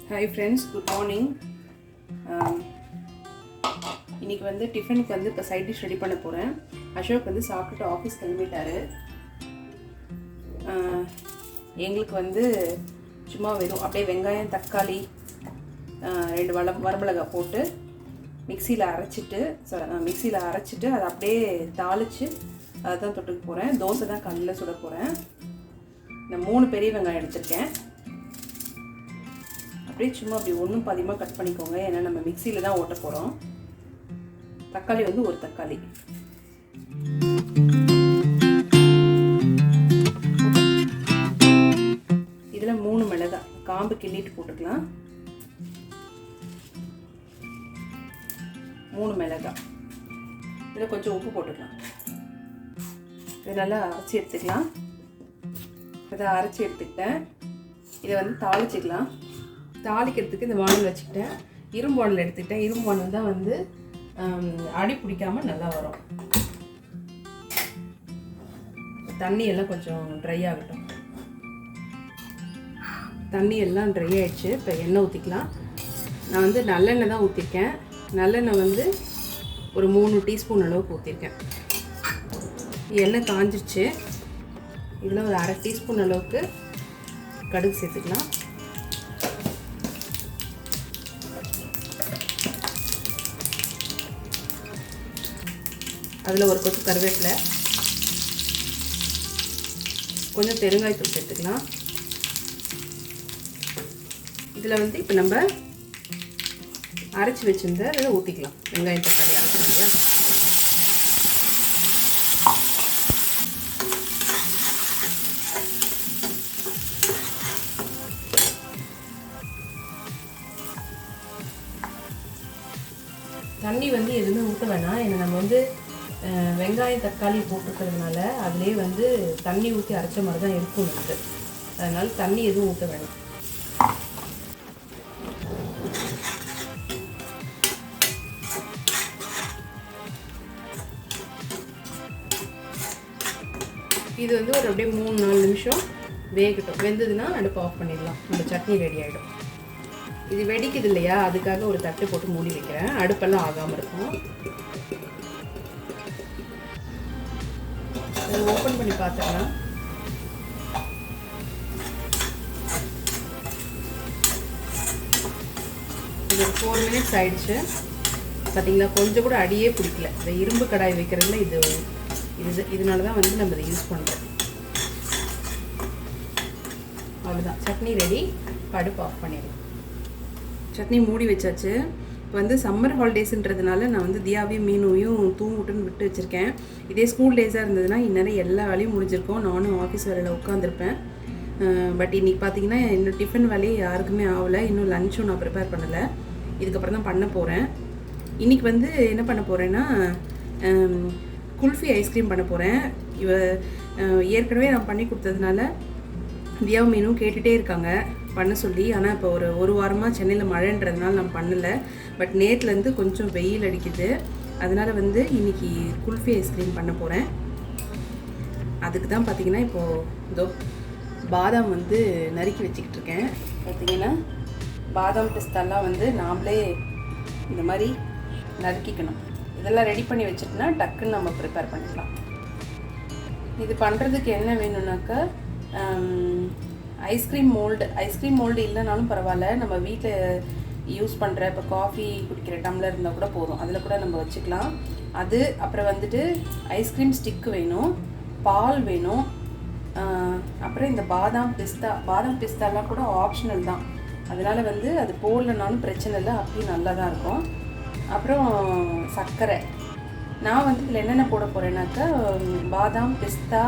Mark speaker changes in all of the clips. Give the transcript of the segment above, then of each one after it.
Speaker 1: Hi friends, good morning. இன்னைக்கு வந்து டிஃபனுக்கு வந்து இப்போ சைட் டிஷ் ரெடி பண்ண போகிறேன். அசோக் வந்து சாப்பிட்டுட்டு ஆஃபீஸ் கிளம்பிட்டாரு. எங்களுக்கு வந்து சும்மா வெறும் அப்படியே வெங்காயம் தக்காளி 2 வரமிளகாய் போட்டு மிக்சியில் அரைச்சிட்டு அதை அப்படியே தாளித்து அதை தான் தொட்டுக்க போகிறேன். தோசை தான் கல்லில் சுட போகிறேன். நான் 3 பெரிய வெங்காயம் எடுத்திருக்கேன். அப்படியே சும்மா அப்படி ஒன்றும் பாதியமாக கட் பண்ணிக்கோங்க, ஏன்னா நம்ம மிக்சியில் தான் ஓட்ட போகிறோம். தக்காளி வந்து 1 தக்காளி, இதில் 3 மிளகாய் காம்பு கிள்ளிட்டு போட்டுக்கலாம். 3 மிளகாய், இதில் கொஞ்சம் உப்பு போட்டுக்கலாம். இதை நல்லா அரைச்சி எடுத்துக்கலாம். இதை அரைச்சி எடுத்துக்கிட்டேன். இதை வந்து தாளிச்சிக்கலாம். தாளிக்கிறதுக்கு இந்த வானல் வச்சுக்கிட்டேன். இரும்பு வானல் எடுத்துக்கிட்டேன். இரும்பு வானல் தான் வந்து அடி பிடிக்காமல் நல்லா வரும். தண்ணி எல்லாம் கொஞ்சம் ட்ரை ஆகட்டும். தண்ணி எல்லாம் ட்ரை ஆகிடுச்சு. இப்போ எண்ணெய் ஊற்றிக்கலாம். நான் வந்து நல்லெண்ணெய் தான் ஊற்றிருக்கேன். நல்லெண்ணெய் வந்து ஒரு 3 டீஸ்பூன் அளவுக்கு ஊற்றிருக்கேன். எண்ணெய் காஞ்சிருச்சு. இதில் ஒரு 1/2 டீஸ்பூன் அளவுக்கு கடுகு சேர்த்துக்கலாம். அதில் ஒரு கொத்து கருவேப்பிலை, கொஞ்சம் பெருங்காயத்தூள் சேர்த்துக்கலாம். இதில் வந்து இப்போ நம்ம அரைச்சி வச்சுருந்த இதை ஊற்றிக்கலாம். வெங்காயம் தக்காளி அரைச்சி இல்லையா, தண்ணி வந்து எதுவுமே ஊற்ற வேணாம். ஏன்னா நம்ம வந்து வெங்காயம் தக்காளி போட்டுக்கிறதுனால அதிலே வந்து தண்ணி ஊற்றி அரைச்ச மாதிரி தான் இருக்கும் நமக்கு. அதனால தண்ணி எதுவும் ஊற்ற வேணும். இது வந்து ஒரு அப்படியே 3-4 நிமிஷம் வேகட்டும். வெந்ததுன்னா அடுப்பு ஆஃப் பண்ணிடலாம். நம்ம சட்னி ரெடி ஆகிடும். இது வெடிக்குது இல்லையா, அதுக்காக ஒரு தட்டு போட்டு மூடி வைக்கிறேன். அடுப்பெல்லாம் ஆகாமல் இருக்கும். அதை ஓப்பன் பண்ணி பார்த்துக்கலாம். இது ஒரு 4 மினிட்ஸ் ஆயிடுச்சு. பார்த்தீங்களா, கொஞ்சம் கூட அடியே பிடிக்கல. இந்த இரும்பு கடாய் வைக்கிறதுல இதனால தான் வந்து நம்ம இதை யூஸ் பண்ணுறோம். அவ்வளோதான், சட்னி ரெடி. அடுப்பு ஆஃப் பண்ணிடலாம். சட்னி மூடி வச்சாச்சு. இப்போ வந்து சம்மர் ஹாலிடேஸுன்றதுனால நான் வந்து தியாவையும் மீனையும் தூங்குட்டுன்னு விட்டு வச்சுருக்கேன். இதே ஸ்கூல் டேஸாக இருந்ததுன்னா இந்நேரம் எல்லா வேலையும் முடிஞ்சிருக்கோம். நானும் ஆஃபீஸ் வேலையில் உட்காந்துருப்பேன். பட் இன்றைக்கி பார்த்தீங்கன்னா இன்னும் டிஃபன் வேலையே யாருக்குமே ஆகலை. இன்னும் லஞ்சும் நான் ப்ரிப்பேர் பண்ணலை. இதுக்கப்புறம் தான் பண்ண போகிறேன். இன்றைக்கி வந்து என்ன பண்ண போகிறேன்னா குல்ஃபி ஐஸ்கிரீம் பண்ண போகிறேன். ஏற்கனவே நான் பண்ணி கொடுத்ததுனால தியாவும் மீனும் கேட்டுகிட்டே இருக்காங்க பண்ண சொல்லி. ஆனால் இப்போ ஒரு வாரமாக சென்னையில் மழைன்றதுனால நான் பண்ணலை. பட் நேற்றுலேருந்து கொஞ்சம் வெயில் அடிக்குது. அதனால் வந்து இன்றைக்கி குல்ஃபி ஐஸ்கிரீம் பண்ண போகிறேன். அதுக்கு தான் பார்த்திங்கன்னா இப்போது இதோ பாதாம் வந்து நறுக்கி வச்சுக்கிட்டு இருக்கேன். பார்த்திங்கன்னா பாதாம் பிஸ்தாலாம் வந்து நாமளே இந்த மாதிரி நறுக்கிக்கணும். இதெல்லாம் ரெடி பண்ணி வச்சுட்டுனா டக்குன்னு நம்ம ப்ரிப்பேர் பண்ணிக்கலாம். இது பண்ணுறதுக்கு என்ன வேணும்னாக்கா ஐஸ்கிரீம் மோல்டு இல்லைனாலும் பரவாயில்ல. நம்ம வீட்டில் யூஸ் பண்ணுற இப்போ காஃபி குடிக்கிற டம்ளர் இருந்தால் கூட போதும். அதில் கூட நம்ம வச்சுக்கலாம். அது அப்புறம் வந்துட்டு ஐஸ்கிரீம் ஸ்டிக்கு வேணும், பால் வேணும், அப்புறம் இந்த பாதாம் பிஸ்தாலாம் கூட ஆப்ஷனல் தான். அதனால் வந்து அது போடலனாலும் பிரச்சனை இல்லை, அப்படியும் நல்லா தான் இருக்கும். அப்புறம் சர்க்கரை. நான் வந்து இதில் என்னென்ன போட போகிறேன்னாக்கா பாதாம் பிஸ்தா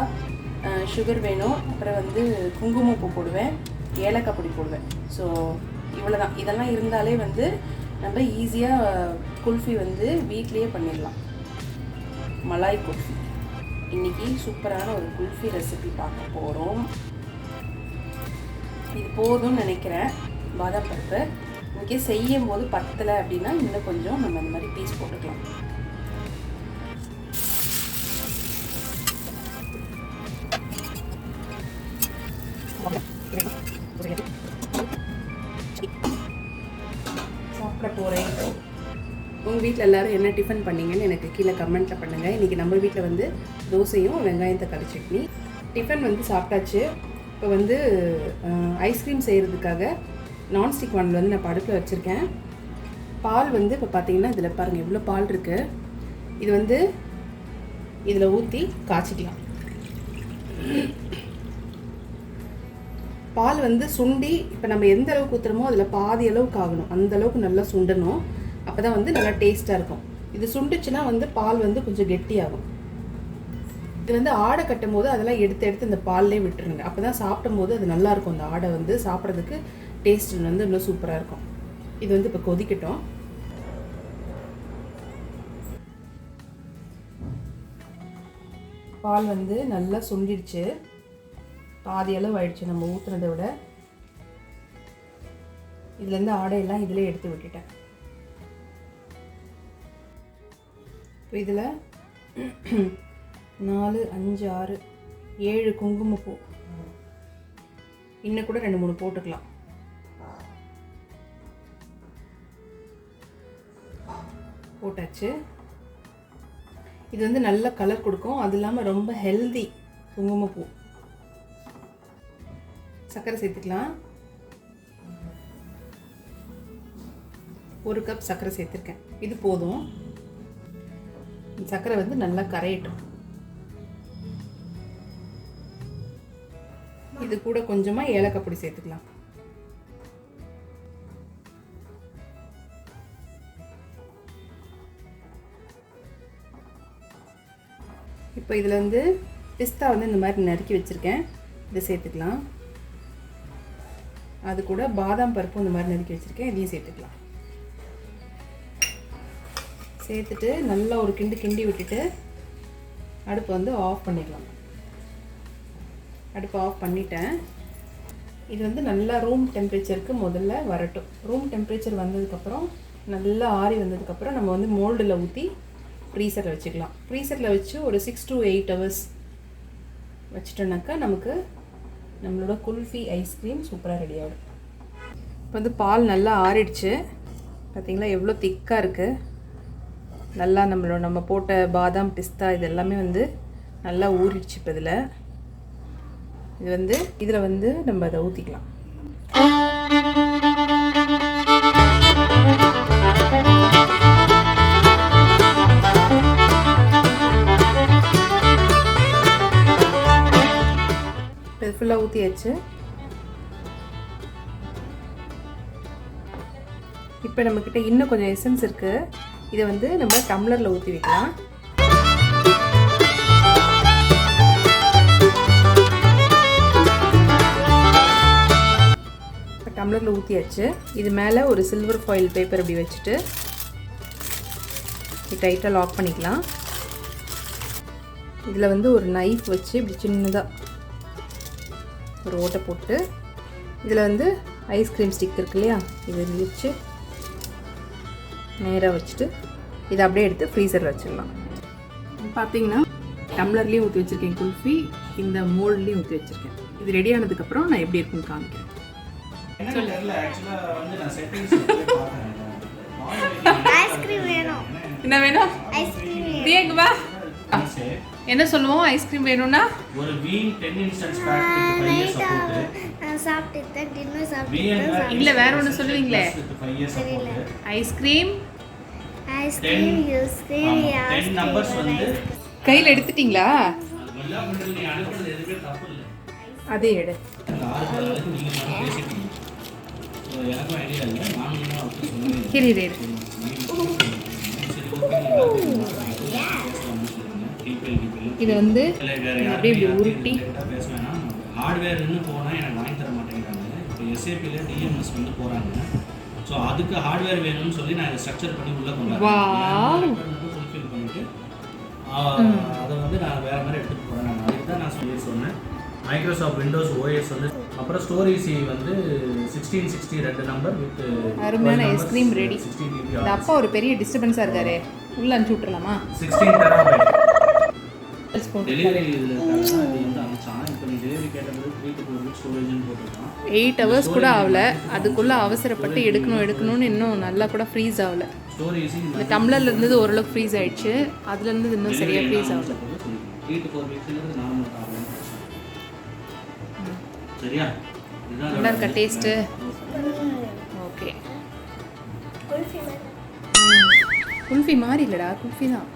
Speaker 1: சுகர் வேணும், அப்புறம் வந்து குங்குமப்பூ போடுவேன், ஏலக்காய் பொடி போடுவேன். ஸோ இவ்வளோ தான். இதெல்லாம் இருந்தாலே வந்து நம்ம ஈஸியாக குல்ஃபி வந்து வீட்லேயே பண்ணிடலாம். மலாய் குல்ஃபி. இன்றைக்கி சூப்பரான ஒரு குல்ஃபி ரெசிபி பார்க்க போகிறோம். இது போதும்னு நினைக்கிறேன். பாதாம் பருப்பு இன்றைக்கி செய்யும் போது பத்தலை அப்படின்னா இன்னும் கொஞ்சம் நம்ம இந்த மாதிரி பீஸ் போட்டுக்கலாம். சாப்பிட போகிறேன். உங்கள் வீட்டில் எல்லோரும் என்ன டிஃபன் பண்ணீங்கன்னு எனக்கு கீழே கமெண்ட்டில் பண்ணுங்கள். இன்றைக்கி நம்ம வீட்டில் வந்து தோசையும் வெங்காயம் தக்காளி சட்னி. டிஃபன் வந்து சாப்பிட்டாச்சு. இப்போ வந்து ஐஸ்கிரீம் செய்கிறதுக்காக நான்ஸ்டிக் வானல் வந்து நான் அடுப்பில் வச்சுருக்கேன். பால் வந்து இப்போ பார்த்தீங்கன்னா இதில் பாருங்கள் எவ்வளோ பால் இருக்குது. இது வந்து இதில் ஊற்றி காய்ச்சிக்கலாம். பால் வந்து சுண்டி இப்போ நம்ம எந்த அளவுக்கு ஊற்றுறோமோ அதில் பாதி அளவுக்கு ஆகணும். அந்த அளவுக்கு நல்லா சுண்டணும். அப்போ தான் வந்து நல்லா டேஸ்ட்டாக இருக்கும். இது சுண்டுச்சுன்னா வந்து பால் வந்து கொஞ்சம் கெட்டியாகும். இது வந்து ஆடை கட்டும் போது அதெல்லாம் எடுத்து இந்த பால்லே விட்டுருங்க. அப்போ தான் சாப்பிடும் போது அது நல்லாயிருக்கும். அந்த ஆடை வந்து சாப்பிட்றதுக்கு டேஸ்ட் வந்து இன்னும் சூப்பராக இருக்கும். இது வந்து இப்போ கொதிக்கட்டும். பால் வந்து நல்லா சுண்டிடுச்சு. பாதி அளவு ஆயிடுச்சு நம்ம ஊற்றுனதை விட. இதுலேருந்து ஆடையெல்லாம் இதில் எடுத்து விட்டுட்டேன். இப்போ இதில் 4, 5, 6, 7 குங்குமப்பூ, இன்னும் கூட 2-3 போட்டுக்கலாம். போட்டாச்சு. இது வந்து நல்ல கலர் கொடுக்கும். அது இல்லாமல் ரொம்ப ஹெல்தி குங்குமப்பூ. சர்க்கரை சேர்த்துக்கலாம். 1 கப் சர்க்கரை சேர்த்துருக்கேன். இது போதும். சர்க்கரை வந்து நல்லா கரையட்டும். இது கூட கொஞ்சமாக ஏலக்காய் பொடி சேர்த்துக்கலாம். இப்போ இதில் வந்து பிஸ்தா வந்து இந்த மாதிரி நறுக்கி வச்சுருக்கேன். இதை சேர்த்துக்கலாம். அது கூட பாதாம் பருப்பும் இந்த மாதிரி நறுக்கி வச்சுருக்கேன். இதையும் சேர்த்துக்கலாம். சேர்த்துட்டு நல்லா ஒரு கிண்டி விட்டுட்டு அடுப்பை வந்து ஆஃப் பண்ணிடலாம். அடுப்பை ஆஃப் பண்ணிட்டேன். இது வந்து நல்லா ரூம் டெம்பரேச்சருக்கு முதல்ல வரட்டும். ரூம் டெம்பரேச்சர் வந்ததுக்கப்புறம் நல்லா ஆறி வந்ததுக்கப்புறம் நம்ம வந்து மோல்டில் ஊற்றி ஃப்ரீசரில் வச்சுக்கலாம். ஃப்ரீசரில் வச்சு ஒரு 6 to 8 hours வச்சுட்டோன்னாக்கா நமக்கு நம்மளோட குல்ஃபி ஐஸ்கிரீம் சூப்பராக ரெடி ஆகிடும். இப்போ வந்து பால் நல்லா ஆறிடுச்சு. பார்த்திங்களா எவ்வளோ திக்காக இருக்குது. நல்லா நம்ம போட்ட பாதாம் பிஸ்தா இது எல்லாமே வந்து நல்லா ஊறிடுச்சு. இப்போ இதில் வந்து நம்ம அதை ஊற்றிக்கலாம். இது ஃபுல்லாக ஊற்றியாச்சு. இப்போ நம்மக்கிட்ட இன்னும் கொஞ்சம் எசன்ஸ் இருக்குது. இதை வந்து நம்ம டம்ளரில் ஊற்றி வைக்கலாம். இப்போ டம்ளரில் ஊற்றியாச்சு. இது மேலே ஒரு சில்வர் ஃபாயில் பேப்பர் இப்படி வச்சுட்டு டைட்டாக லாக் பண்ணிக்கலாம். இதில் வந்து ஒரு நைஃப் வச்சு இப்படி சின்னதாக ஒரு ஓட்டை போட்டு இதில் வந்து ஐஸ்கிரீம் ஸ்டிக் இருக்கு இல்லையா, இதை வச்சு நேராக வச்சுட்டு இதை அப்படியே எடுத்து ஃப்ரீசரில் வச்சிடலாம். பார்த்தீங்கன்னா டம்ளர்லேயும் ஊற்றி வச்சுருக்கேன் குல்ஃபி, இந்த மோல்ட்லேயும் ஊற்றி வச்சுருக்கேன். இது ரெடி ஆனதுக்கப்புறம் நான் எப்படி இருக்குன்னு காமிக்கிறேன். என்ன வேணும்? வா என்ன சொல்லுவோம்? ஐஸ்கிரீம் வேணும்னா
Speaker 2: ஒரு வீன் 10 instance pack with 5 years support.
Speaker 3: நான் சாப்பிட்டேன், டின்னர் சாப்பிட்டேன்.
Speaker 1: இல்ல வேற ஒன்னு சொல்லுவீங்களே.
Speaker 2: 5 இயர்ஸ் சப்போர்ட்.
Speaker 1: ஐஸ்கிரீம்
Speaker 2: 10 நம்பர்ஸ் வந்து
Speaker 1: கையில எடுத்துட்டீங்களா?
Speaker 2: எல்லாம் வந்து நீ அனுப்புறது எதுவே தப்பு இல்ல.
Speaker 1: அதே எடு.
Speaker 2: நீங்க மட்டும் பேசிட்டீங்க. எனக்கு ஐடியா இல்ல. நான் என்ன சொன்னேன்.
Speaker 1: கிரிரே. இது வந்து அப்படியே இப்படி உருட்டி
Speaker 2: பேசுவேன். ஹார்ட்வேர் இன்னும் போனால் எனக்கு வாங்கி தர மாட்டேங்கிறாங்க. இப்போ எஸ்ஏபியில் டிஎம்எஸ் வந்து போகிறாங்க. ஸோ அதுக்கு ஹார்ட்வேர் வேணும்னு சொல்லி நான் இதை ஸ்ட்ரக்சர் பண்ணி உள்ளே கொண்டு வரேன். ஃபுல்ஃபில் பண்ணிவிட்டு அதை வந்து நான் வேறு மாதிரி எடுத்துகிட்டு போகிறேன். அதுக்கு தான் நான் சொன்னேன். மைக்ரோசாஃப்ட் விண்டோஸ் ஓஎஸ் வந்து அப்புறம் ஸ்டோரேஜ் வந்து 1660 2 நம்பர் வித்
Speaker 1: அருமையான ஐஸ்கிரீம் ரெடி. இந்த அப்பா ஒரு பெரிய டிஸ்டர்பன்ஸாக இருக்காரு. உள்ள அனுப்பிச்சு விட்டுறலாமா?
Speaker 2: 16 டெராபைட் டெலிவரி இதில் இருக்காங்க இது வந்து அனுப்பிச்சான். இப்போ நீ டெலிவரி கேட்டது 3 to 4 வீக்ஸ் ஸ்டோரேஜ்னு போட்டிருக்கான்.
Speaker 1: 8 hours கூட ஆகல, அதுக்குள்ளே அவசரப்பட்டு எடுக்கணும்னு இன்னும் நல்லா கூட ஃப்ரீஸ் ஆகலை.
Speaker 2: ஸ்டோரேஜ்
Speaker 1: இந்த டம்ளர்ல இருந்தது ஓரளவுக்கு ஃப்ரீஸ் ஆயிடுச்சு, அதுல இருந்து இன்னும் சரியா ஃப்ரீஸ் ஆகல.
Speaker 2: 3 to 4 வீக்ஸ்ங்கிறது நார்மல் ஆகும். சரியா? இதுதான்
Speaker 1: நல்லா இருக்கா டேஸ்ட்டு? ஓகே.
Speaker 3: குல்ஃபி
Speaker 1: குல்ஃபி மாதிரி இல்லைடா, குல்ஃபி தான்.